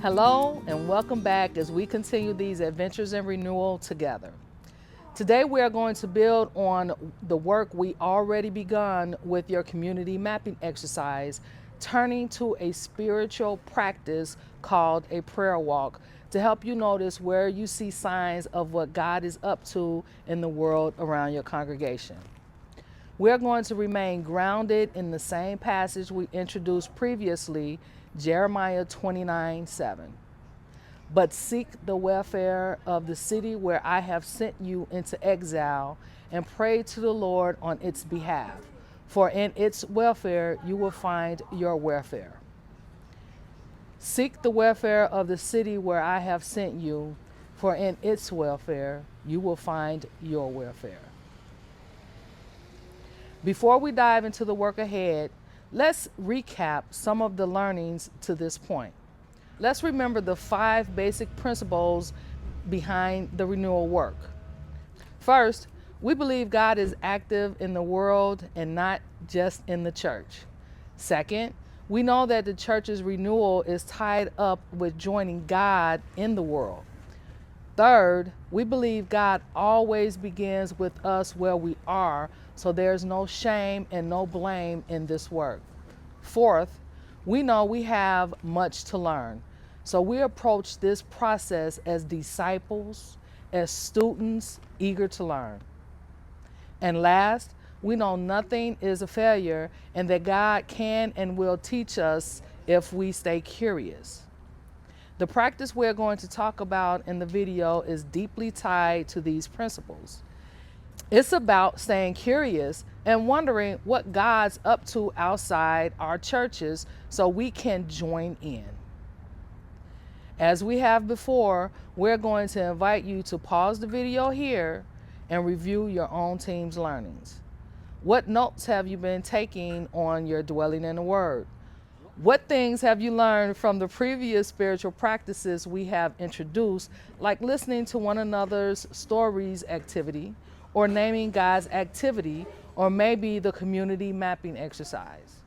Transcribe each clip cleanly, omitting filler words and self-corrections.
Hello and welcome back as we continue these adventures in renewal together. Today we are going to build on the work we already begun with your community mapping exercise, turning to a spiritual practice called a prayer walk to help you notice where you see signs of what God is up to in the world around your congregation. We're going to remain grounded in the same passage we introduced previously, Jeremiah 29:7. But seek the welfare of the city where I have sent you into exile, and pray to the Lord on its behalf, for in its welfare you will find your welfare. Seek the welfare of the city where I have sent you, for in its welfare you will find your welfare. Before we dive into the work ahead, let's recap some of the learnings to this point. Let's remember the 5 basic principles behind the renewal work. First, we believe God is active in the world and not just in the church. Second, we know that the church's renewal is tied up with joining God in the world. Third, we believe God always begins with us where we are, so there's no shame and no blame in this work. Fourth, we know we have much to learn, so we approach this process as disciples, as students eager to learn. And last, we know nothing is a failure and that God can and will teach us if we stay curious. The practice we're going to talk about in the video is deeply tied to these principles. It's about staying curious and wondering what God's up to outside our churches so we can join in. As we have before, we're going to invite you to pause the video here and review your own team's learnings. What notes have you been taking on your dwelling in the Word? What things have you learned from the previous spiritual practices we have introduced, like listening to one another's stories activity, or naming God's activity, or maybe the community mapping exercise?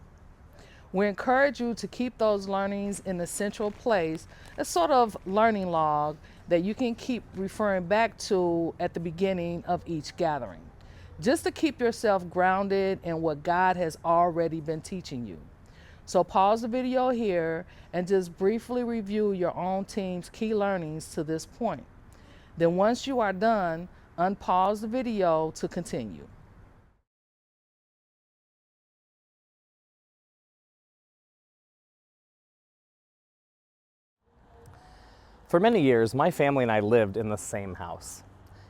We encourage you to keep those learnings in a central place, a sort of learning log that you can keep referring back to at the beginning of each gathering, just to keep yourself grounded in what God has already been teaching you. So pause the video here and just briefly review your own team's key learnings to this point. Then once you are done, unpause the video to continue. For many years, my family and I lived in the same house.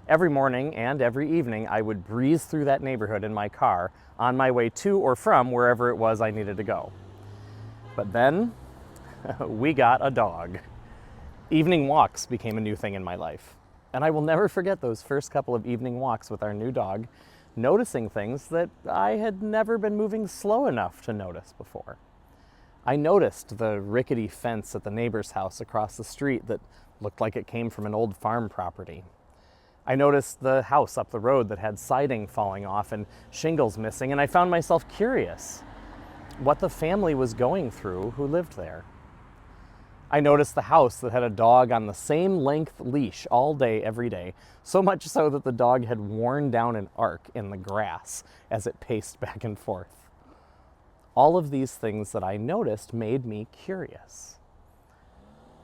Every morning and every evening, I would breeze through that neighborhood in my car on my way to or from wherever it was I needed to go. But then, we got a dog. Evening walks became a new thing in my life. And I will never forget those first couple of evening walks with our new dog, noticing things that I had never been moving slow enough to notice before. I noticed the rickety fence at the neighbor's house across the street that looked like it came from an old farm property. I noticed the house up the road that had siding falling off and shingles missing, and I found myself curious what the family was going through who lived there. I noticed the house that had a dog on the same length leash all day, every day, so much so that the dog had worn down an arc in the grass as it paced back and forth. All of these things that I noticed made me curious.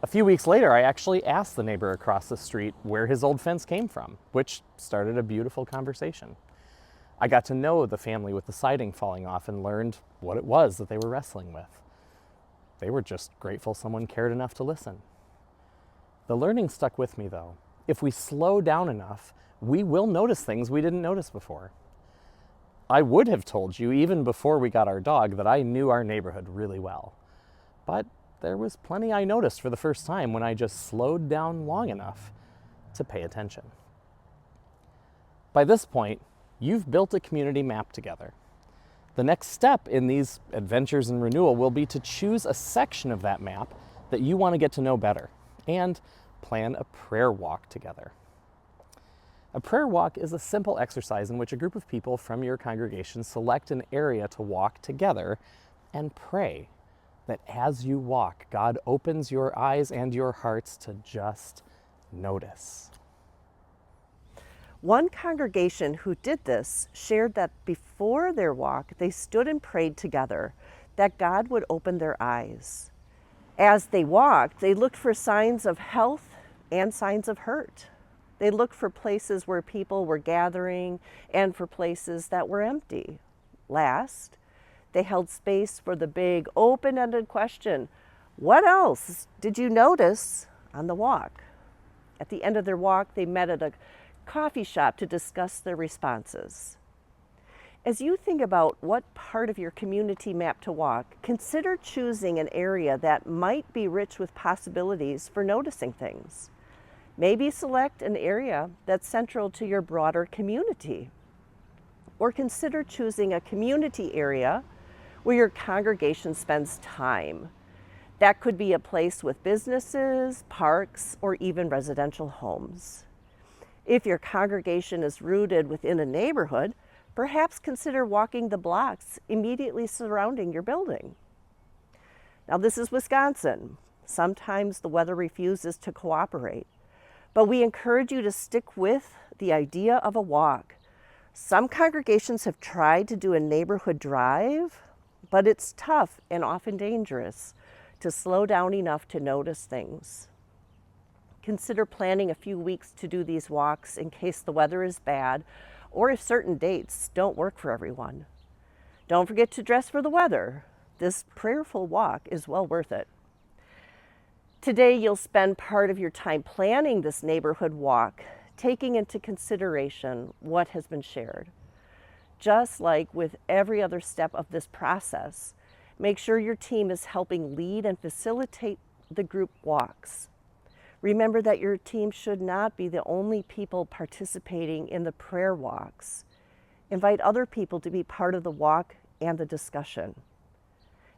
A few weeks later, I actually asked the neighbor across the street where his old fence came from, which started a beautiful conversation. I got to know the family with the siding falling off and learned what it was that they were wrestling with. They were just grateful someone cared enough to listen. The learning stuck with me, though. If we slow down enough, we will notice things we didn't notice before. I would have told you, even before we got our dog, that I knew our neighborhood really well. But there was plenty I noticed for the first time when I just slowed down long enough to pay attention. By this point, you've built a community map together. The next step in these adventures in renewal will be to choose a section of that map that you want to get to know better and plan a prayer walk together. A prayer walk is a simple exercise in which a group of people from your congregation select an area to walk together and pray. that as you walk, God opens your eyes and your hearts to just notice. One congregation who did this shared that before their walk, they stood and prayed together that God would open their eyes. As they walked, they looked for signs of health and signs of hurt. They looked for places where people were gathering and for places that were empty. Last, they held space for the big open-ended question, what else did you notice on the walk? At the end of their walk, they met at a coffee shop to discuss their responses. As you think about what part of your community map to walk, consider choosing an area that might be rich with possibilities for noticing things. Maybe select an area that's central to your broader community. Or consider choosing a community area where your congregation spends time. That could be a place with businesses, parks, or even residential homes. If your congregation is rooted within a neighborhood, perhaps consider walking the blocks immediately surrounding your building. Now, this is Wisconsin. Sometimes the weather refuses to cooperate, but we encourage you to stick with the idea of a walk. Some congregations have tried to do a neighborhood drive, but it's tough and often dangerous to slow down enough to notice things. Consider planning a few weeks to do these walks in case the weather is bad or if certain dates don't work for everyone. Don't forget to dress for the weather. This prayerful walk is well worth it. Today, you'll spend part of your time planning this neighborhood walk, taking into consideration what has been shared. Just like with every other step of this process, make sure your team is helping lead and facilitate the group walks. Remember that your team should not be the only people participating in the prayer walks. Invite other people to be part of the walk and the discussion.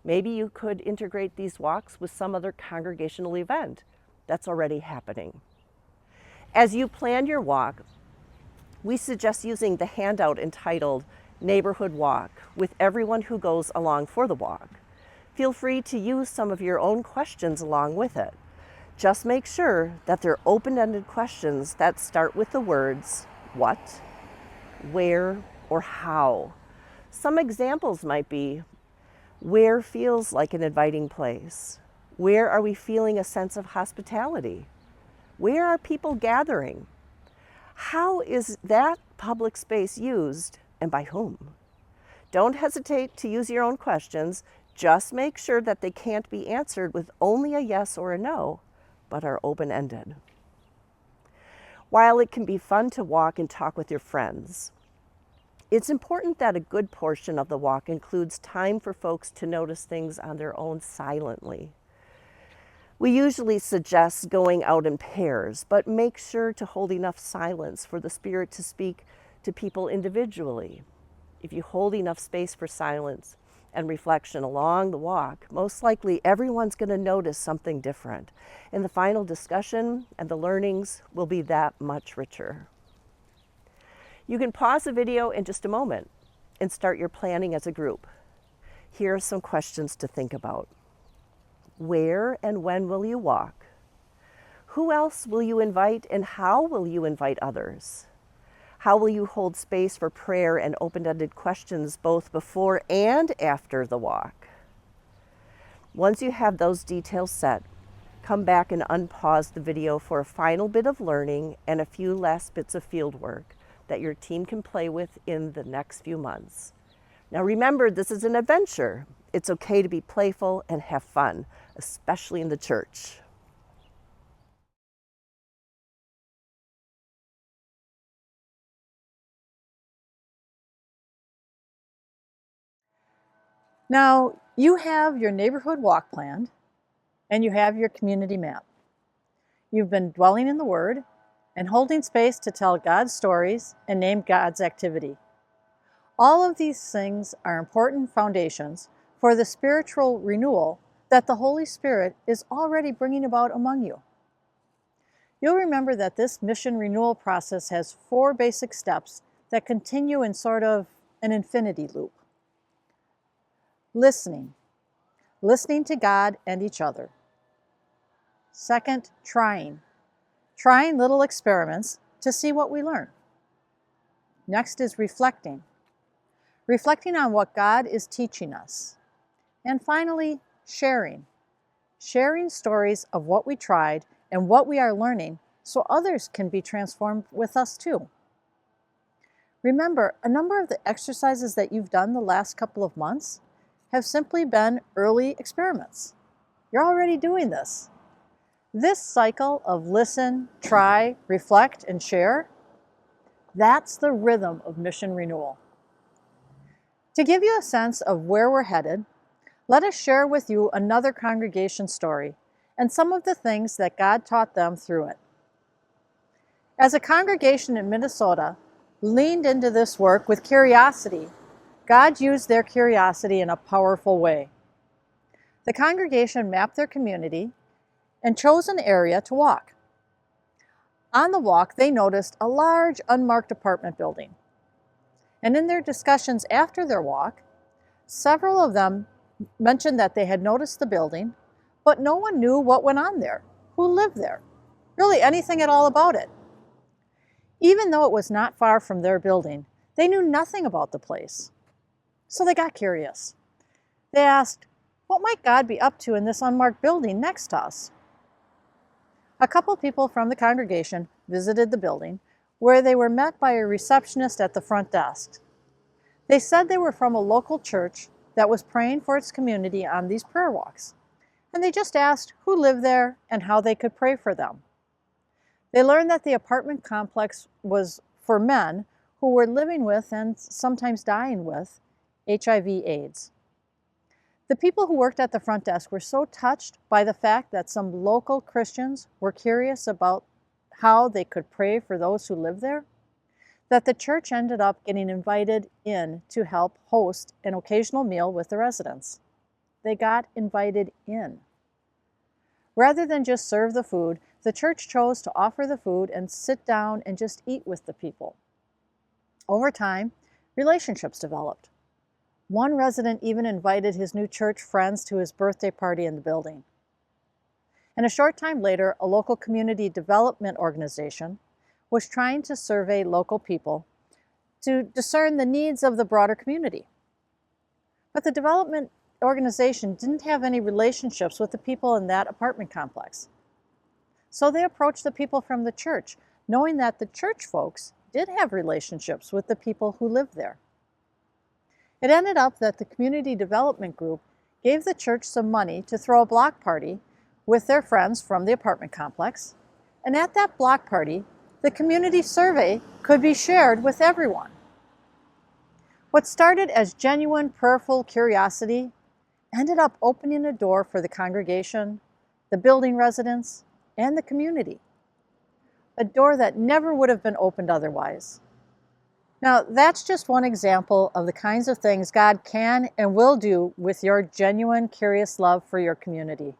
Maybe you could integrate these walks with some other congregational event that's already happening. As you plan your walk, we suggest using the handout entitled Neighborhood Walk with everyone who goes along for the walk. Feel free to use some of your own questions along with it. Just make sure that they're open-ended questions that start with the words what, where, or how. Some examples might be, where feels like an inviting place? Where are we feeling a sense of hospitality? Where are people gathering? How is that public space used and by whom? Don't hesitate to use your own questions. Just make sure that they can't be answered with only a yes or a no, but are open-ended. While it can be fun to walk and talk with your friends, it's important that a good portion of the walk includes time for folks to notice things on their own silently. We usually suggest going out in pairs, but make sure to hold enough silence for the Spirit to speak to people individually. If you hold enough space for silence and reflection along the walk, most likely everyone's going to notice something different, and the final discussion and the learnings will be that much richer. You can pause the video in just a moment and start your planning as a group. Here are some questions to think about. Where and when will you walk? Who else will you invite and how will you invite others? How will you hold space for prayer and open-ended questions both before and after the walk? Once you have those details set, come back and unpause the video for a final bit of learning and a few last bits of field work that your team can play with in the next few months. Now remember, this is an adventure. It's okay to be playful and have fun, especially in the church. Now, you have your neighborhood walk planned, and you have your community map. You've been dwelling in the Word and holding space to tell God's stories and name God's activity. All of these things are important foundations for the spiritual renewal that the Holy Spirit is already bringing about among you. You'll remember that this mission renewal process has 4 basic steps that continue in sort of an infinity loop. Listening. listening to God and each other. Second, trying little experiments to see what we learn. Next is reflecting on what God is teaching us. And finally, sharing stories of what we tried and what we are learning so others can be transformed with us too. Remember, a number of the exercises that you've done the last couple of months have simply been early experiments. You're already doing this. This cycle of listen, try, reflect, and share, that's the rhythm of mission renewal. To give you a sense of where we're headed, let us share with you another congregation story and some of the things that God taught them through it. As a congregation in Minnesota leaned into this work with curiosity, God used their curiosity in a powerful way. The congregation mapped their community and chose an area to walk. On the walk, they noticed a large unmarked apartment building. And in their discussions after their walk, several of them mentioned that they had noticed the building, but no one knew what went on there, who lived there, really anything at all about it. Even though it was not far from their building, they knew nothing about the place. So they got curious. They asked, what might God be up to in this unmarked building next to us? A couple people from the congregation visited the building, where they were met by a receptionist at the front desk. They said they were from a local church that was praying for its community on these prayer walks, and they just asked who lived there and how they could pray for them. They learned that the apartment complex was for men who were living with and sometimes dying with HIV/AIDS. The people who worked at the front desk were so touched by the fact that some local Christians were curious about how they could pray for those who lived there, that the church ended up getting invited in to help host an occasional meal with the residents. They got invited in. Rather than just serve the food, the church chose to offer the food and sit down and just eat with the people. Over time, relationships developed. One resident even invited his new church friends to his birthday party in the building. And a short time later, a local community development organization was trying to survey local people to discern the needs of the broader community. But the development organization didn't have any relationships with the people in that apartment complex. So they approached the people from the church, knowing that the church folks did have relationships with the people who lived there. It ended up that the community development group gave the church some money to throw a block party with their friends from the apartment complex, and at that block party, the community survey could be shared with everyone. What started as genuine prayerful curiosity ended up opening a door for the congregation, the building residents, and the community. A door that never would have been opened otherwise. Now, that's just one example of the kinds of things God can and will do with your genuine, curious love for your community.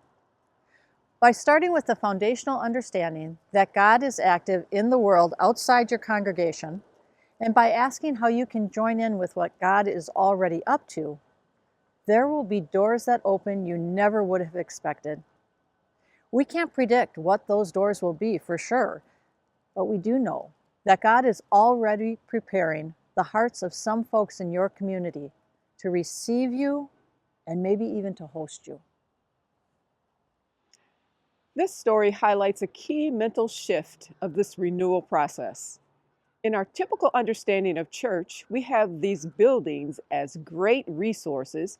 By starting with the foundational understanding that God is active in the world outside your congregation, and by asking how you can join in with what God is already up to, there will be doors that open you never would have expected. We can't predict what those doors will be for sure, but we do know that God is already preparing the hearts of some folks in your community to receive you and maybe even to host you. This story highlights a key mental shift of this renewal process. In our typical understanding of church, we have these buildings as great resources,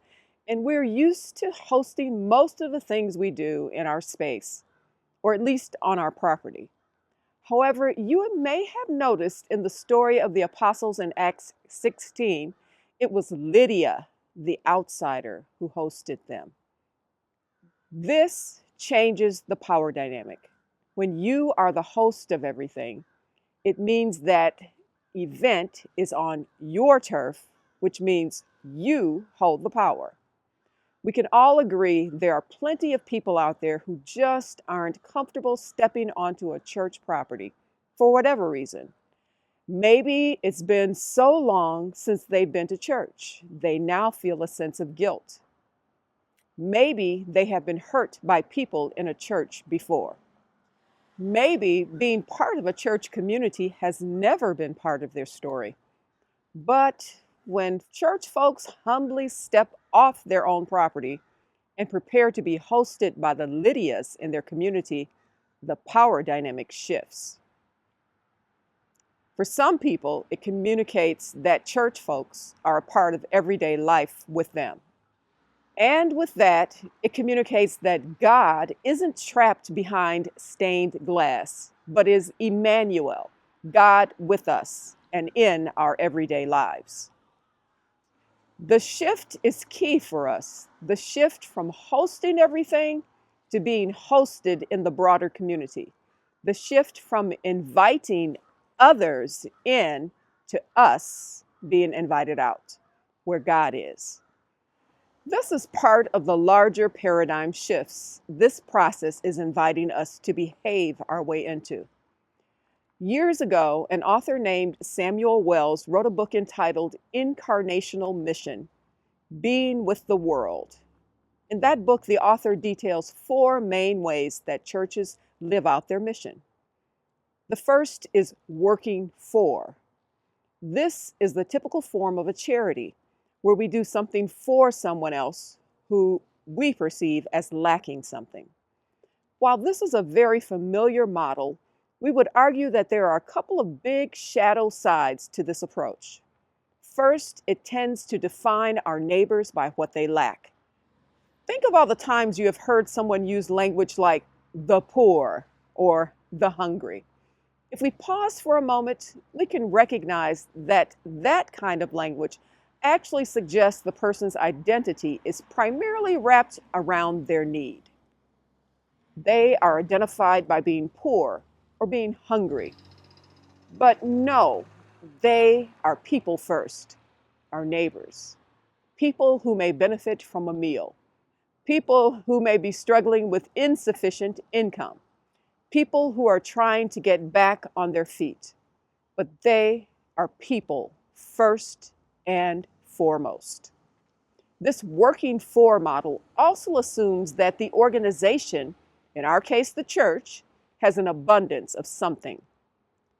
and we're used to hosting most of the things we do in our space, or at least on our property. However, you may have noticed in the story of the apostles in Acts 16, it was Lydia, the outsider, who hosted them. This changes the power dynamic. When you are the host of everything, it means that event is on your turf, which means you hold the power. We can all agree there are plenty of people out there who just aren't comfortable stepping onto a church property for whatever reason. Maybe it's been so long since they've been to church, they now feel a sense of guilt. Maybe they have been hurt by people in a church before. Maybe being part of a church community has never been part of their story. But when church folks humbly step off their own property and prepare to be hosted by the Lydias in their community, the power dynamic shifts. For some people, it communicates that church folks are a part of everyday life with them. And with that, it communicates that God isn't trapped behind stained glass, but is Emmanuel, God with us and in our everyday lives. The shift is key for us. The shift from hosting everything to being hosted in the broader community. The shift from inviting others in to us being invited out, where God is. This is part of the larger paradigm shifts this process is inviting us to behave our way into. Years ago, an author named Samuel Wells wrote a book entitled Incarnational Mission, Being with the World. In that book, the author details 4 main ways that churches live out their mission. The first is working for. This is the typical form of a charity, where we do something for someone else who we perceive as lacking something. While this is a very familiar model, we would argue that there are a couple of big shadow sides to this approach. First, it tends to define our neighbors by what they lack. Think of all the times you have heard someone use language like the poor or the hungry. If we pause for a moment, we can recognize that that kind of language actually suggests the person's identity is primarily wrapped around their need. They are identified by being poor or being hungry. But no, they are people first, our neighbors, people who may benefit from a meal, people who may be struggling with insufficient income, people who are trying to get back on their feet. But they are people first and foremost. This working for model also assumes that the organization, in our case the church, has an abundance of something.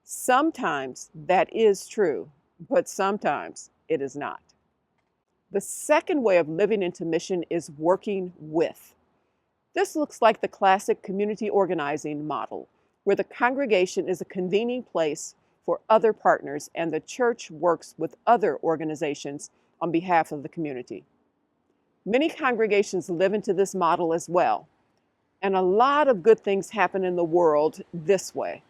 Sometimes that is true, but sometimes it is not. The second way of living into mission is working with. This looks like the classic community organizing model, where the congregation is a convening place for other partners and the church works with other organizations on behalf of the community. Many congregations live into this model as well, and a lot of good things happen in the world this way.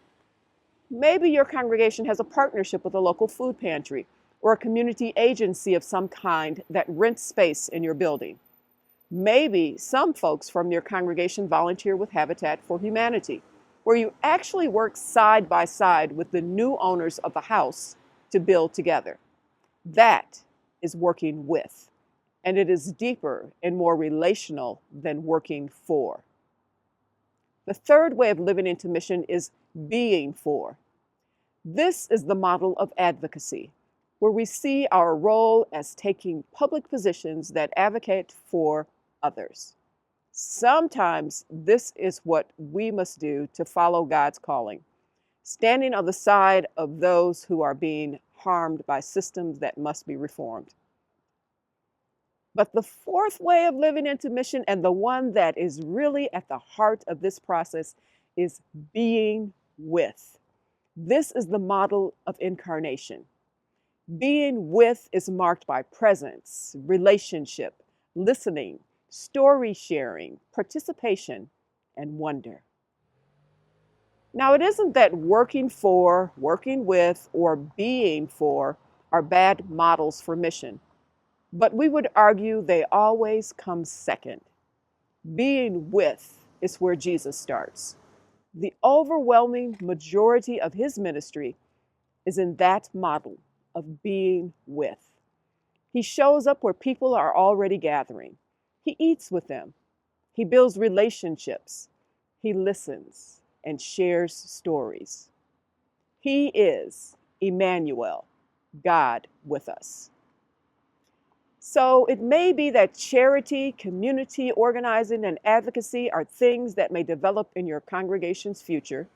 Maybe your congregation has a partnership with a local food pantry or a community agency of some kind that rents space in your building. Maybe some folks from your congregation volunteer with Habitat for Humanity, where you actually work side by side with the new owners of the house to build together. That is working with, and it is deeper and more relational than working for. The third way of living into mission is being for. This is the model of advocacy, where we see our role as taking public positions that advocate for others. Sometimes this is what we must do to follow God's calling, standing on the side of those who are being harmed by systems that must be reformed. But the fourth way of living into mission, and the one that is really at the heart of this process, is being with. This is the model of incarnation. Being with is marked by presence, relationship, listening, story sharing, participation, and wonder. Now, it isn't that working for, working with, or being for are bad models for mission, but we would argue they always come second. Being with is where Jesus starts. The overwhelming majority of his ministry is in that model of being with. He shows up where people are already gathering. He eats with them. He builds relationships. He listens and shares stories. He is Emmanuel, God with us. So it may be that charity, community organizing, and advocacy are things that may develop in your congregation's future,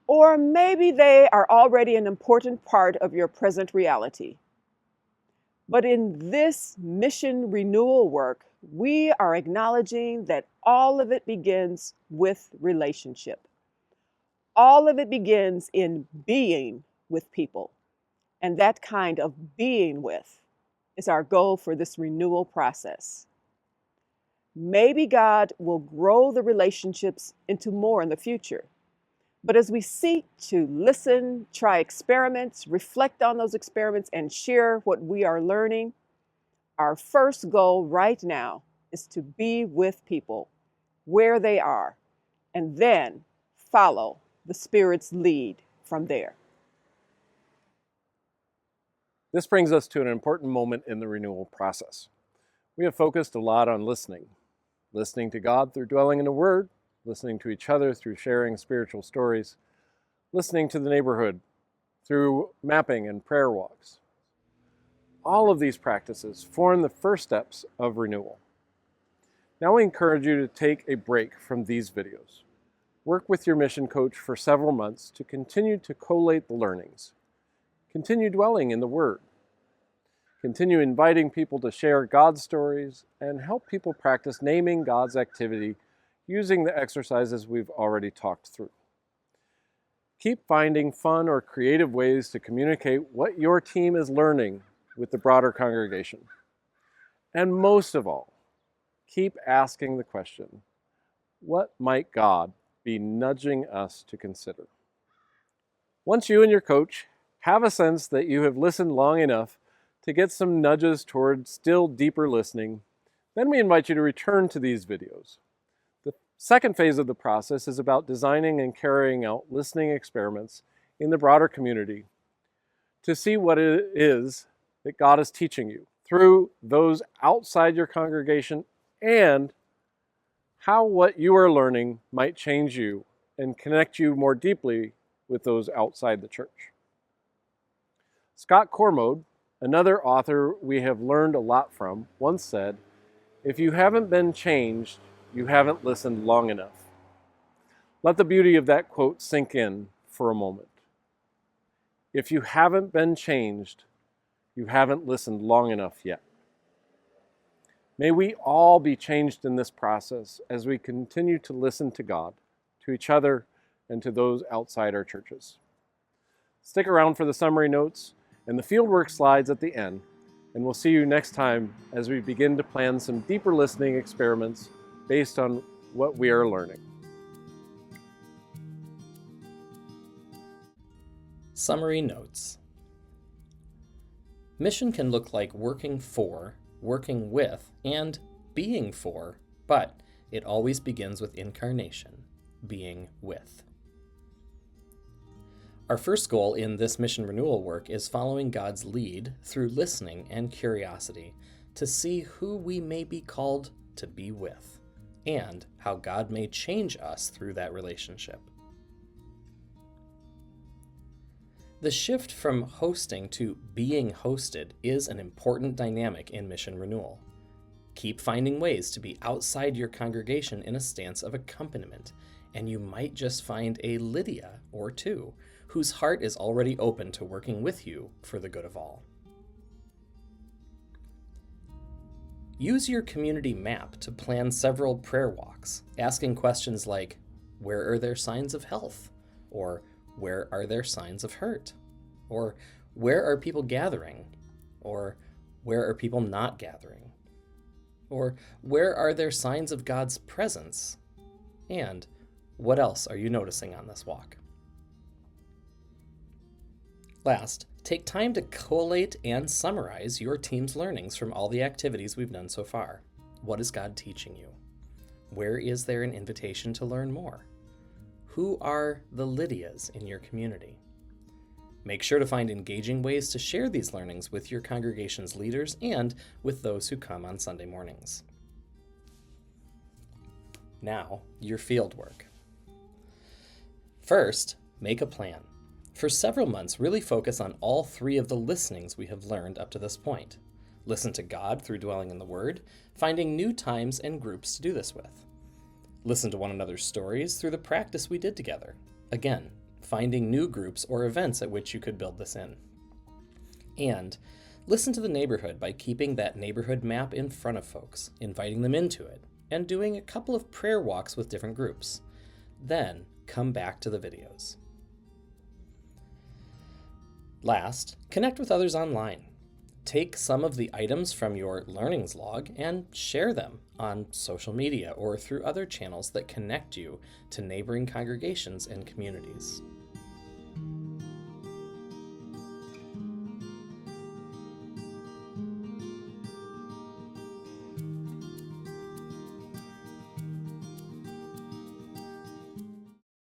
or maybe they are already an important part of your present reality. But in this mission renewal work, we are acknowledging that all of it begins with relationship. All of it begins in being with people. And that kind of being with is our goal for this renewal process. Maybe God will grow the relationships into more in the future. But as we seek to listen, try experiments, reflect on those experiments, and share what we are learning, our first goal right now is to be with people where they are, and then follow the Spirit's lead from there. This brings us to an important moment in the renewal process. We have focused a lot on listening to God through dwelling in the Word, listening to each other through sharing spiritual stories, listening to the neighborhood through mapping and prayer walks. All of these practices form the first steps of renewal. Now we encourage you to take a break from these videos. Work with your mission coach for several months to continue to collate the learnings. Continue dwelling in the Word. Continue inviting people to share God's stories and help people practice naming God's activity using the exercises we've already talked through. Keep finding fun or creative ways to communicate what your team is learning with the broader congregation. And most of all, keep asking the question, what might God be nudging us to consider? Once you and your coach have a sense that you have listened long enough to get some nudges toward still deeper listening, then we invite you to return to these videos. The second phase of the process is about designing and carrying out listening experiments in the broader community to see what it is that God is teaching you through those outside your congregation and how what you are learning might change you and connect you more deeply with those outside the church. Scott Cormode, another author we have learned a lot from, once said, "If you haven't been changed, you haven't listened long enough." Let the beauty of that quote sink in for a moment. If you haven't been changed, you haven't listened long enough yet. May we all be changed in this process as we continue to listen to God, to each other, and to those outside our churches. Stick around for the summary notes and the fieldwork slides at the end, and we'll see you next time as we begin to plan some deeper listening experiments based on what we are learning. Summary notes. Mission can look like working for, working with, and being for, but it always begins with incarnation, being with. Our first goal in this mission renewal work is following God's lead through listening and curiosity to see who we may be called to be with and how God may change us through that relationship. The shift from hosting to being hosted is an important dynamic in mission renewal. Keep finding ways to be outside your congregation in a stance of accompaniment, and you might just find a Lydia or two whose heart is already open to working with you for the good of all. Use your community map to plan several prayer walks, asking questions like, where are there signs of health? Or where are there signs of hurt? Or where are people gathering? Or where are people not gathering? Or where are there signs of God's presence? And what else are you noticing on this walk? Last, take time to collate and summarize your team's learnings from all the activities we've done so far. What is God teaching you? Where is there an invitation to learn more? Who are the Lydias in your community? Make sure to find engaging ways to share these learnings with your congregation's leaders and with those who come on Sunday mornings. Now, your field work. First, make a plan. For several months, really focus on all three of the listenings we have learned up to this point. Listen to God through dwelling in the Word, finding new times and groups to do this with. Listen to one another's stories through the practice we did together. Again, finding new groups or events at which you could build this in. And listen to the neighborhood by keeping that neighborhood map in front of folks, inviting them into it, and doing a couple of prayer walks with different groups. Then come back to the videos. Last, connect with others online. Take some of the items from your learnings log and share them on social media or through other channels that connect you to neighboring congregations and communities.